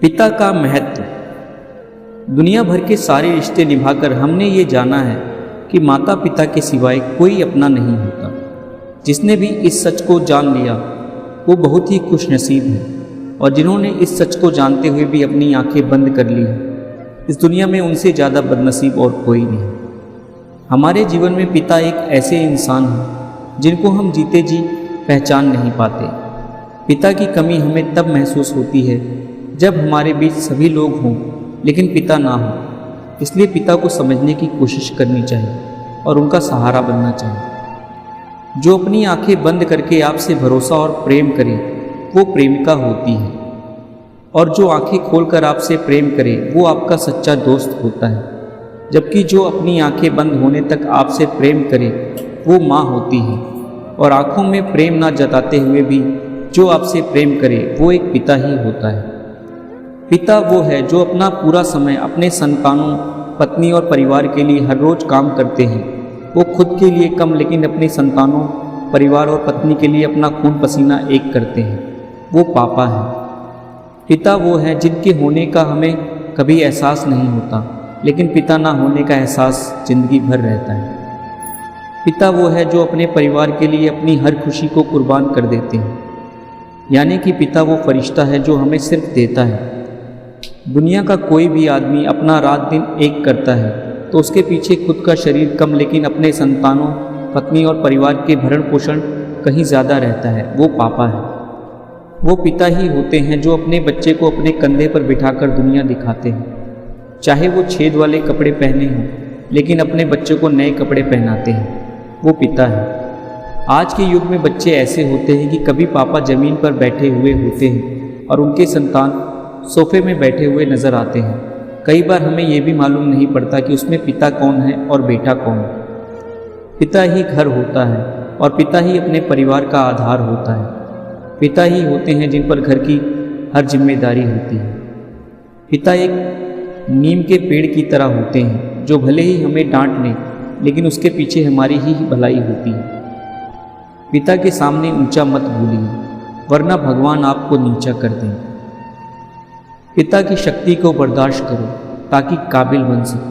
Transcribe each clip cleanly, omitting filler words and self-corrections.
पिता का महत्व। दुनिया भर के सारे रिश्ते निभाकर हमने ये जाना है कि माता पिता के सिवाय कोई अपना नहीं होता। जिसने भी इस सच को जान लिया वो बहुत ही खुशनसीब है, और जिन्होंने इस सच को जानते हुए भी अपनी आंखें बंद कर ली हैं, इस दुनिया में उनसे ज़्यादा बदनसीब और कोई नहीं। हमारे जीवन में पिता एक ऐसे इंसान हैं जिनको हम जीते जी पहचान नहीं पाते। पिता की कमी हमें तब महसूस होती है जब हमारे बीच सभी लोग हों लेकिन पिता ना हो। इसलिए पिता को समझने की कोशिश करनी चाहिए और उनका सहारा बनना चाहिए। जो अपनी आंखें बंद करके आपसे भरोसा और प्रेम करे वो प्रेमिका होती है, और जो आंखें खोलकर आपसे प्रेम करे वो आपका सच्चा दोस्त होता है। जबकि जो अपनी आंखें बंद होने तक आपसे प्रेम करे वो माँ होती है, और आंखों में प्रेम ना जताते हुए भी जो आपसे प्रेम करे वो एक पिता ही होता है। पिता वो है जो अपना पूरा समय अपने संतानों, पत्नी और परिवार के लिए हर रोज काम करते हैं। वो खुद के लिए कम लेकिन अपने संतानों, परिवार और पत्नी के लिए अपना खून पसीना एक करते हैं। वो पापा है। पिता वो है जिनके होने का हमें कभी एहसास नहीं होता, लेकिन पिता ना होने का एहसास जिंदगी भर रहता है। पिता वो है जो अपने परिवार के लिए अपनी हर खुशी को कुर्बान कर देते हैं। यानी कि पिता वो फरिश्ता है जो हमें सिर्फ देता है। दुनिया का कोई भी आदमी अपना रात दिन एक करता है तो उसके पीछे खुद का शरीर कम लेकिन अपने संतानों, पत्नी और परिवार के भरण पोषण कहीं ज़्यादा रहता है। वो पापा है। वो पिता ही होते हैं जो अपने बच्चे को अपने कंधे पर बिठाकर दुनिया दिखाते हैं। चाहे वो छेद वाले कपड़े पहने हों लेकिन अपने बच्चे को नए कपड़े पहनाते हैं। वो पिता है। आज के युग में बच्चे ऐसे होते हैं कि कभी पापा ज़मीन पर बैठे हुए होते हैं और उनके संतान सोफे में बैठे हुए नज़र आते हैं। कई बार हमें यह भी मालूम नहीं पड़ता कि उसमें पिता कौन है और बेटा कौन। पिता ही घर होता है और पिता ही अपने परिवार का आधार होता है। पिता ही होते हैं जिन पर घर की हर जिम्मेदारी होती है। पिता एक नीम के पेड़ की तरह होते हैं जो भले ही हमें डांट लें लेकिन उसके पीछे हमारी ही भलाई होती है। पिता के सामने ऊंचा मत भूलिए वरना भगवान आपको नीचा कर दें। पिता की शक्ति को बर्दाश्त करो ताकि काबिल बन सको।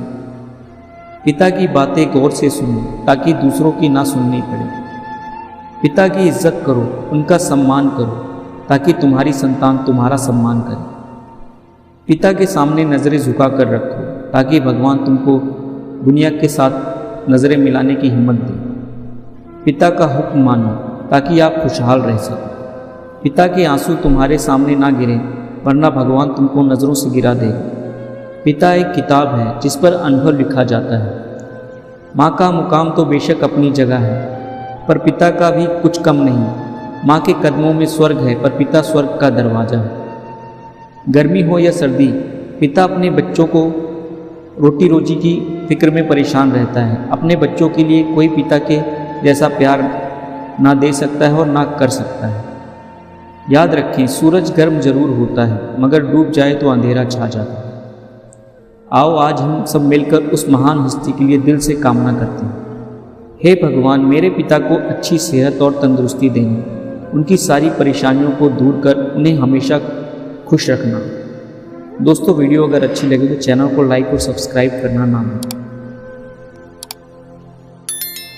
पिता की बातें गौर से सुनो ताकि दूसरों की ना सुननी पड़े। पिता की इज्जत करो, उनका सम्मान करो ताकि तुम्हारी संतान तुम्हारा सम्मान करे। पिता के सामने नज़रें झुका कर रखो ताकि भगवान तुमको दुनिया के साथ नज़रें मिलाने की हिम्मत दे। पिता का हुक्म मानो ताकि आप खुशहाल रह सको। पिता के आंसू तुम्हारे सामने ना गिरें वरना भगवान तुमको नज़रों से गिरा देगा। पिता एक किताब है जिस पर अनुभव लिखा जाता है। माँ का मुकाम तो बेशक अपनी जगह है पर पिता का भी कुछ कम नहीं। माँ के कदमों में स्वर्ग है पर पिता स्वर्ग का दरवाज़ा है। गर्मी हो या सर्दी, पिता अपने बच्चों को रोटी रोजी की फिक्र में परेशान रहता है। अपने बच्चों के लिए कोई पिता के जैसा प्यार ना दे सकता है और ना कर सकता है। याद रखें, सूरज गर्म जरूर होता है मगर डूब जाए तो अंधेरा छा जाता है। आओ आज हम सब मिलकर उस महान हस्ती के लिए दिल से कामना करते हैं। हे भगवान, मेरे पिता को अच्छी सेहत और तंदुरुस्ती देना, उनकी सारी परेशानियों को दूर कर उन्हें हमेशा खुश रखना। दोस्तों, वीडियो अगर अच्छी लगे तो चैनल को लाइक और सब्सक्राइब करना ना भूलें।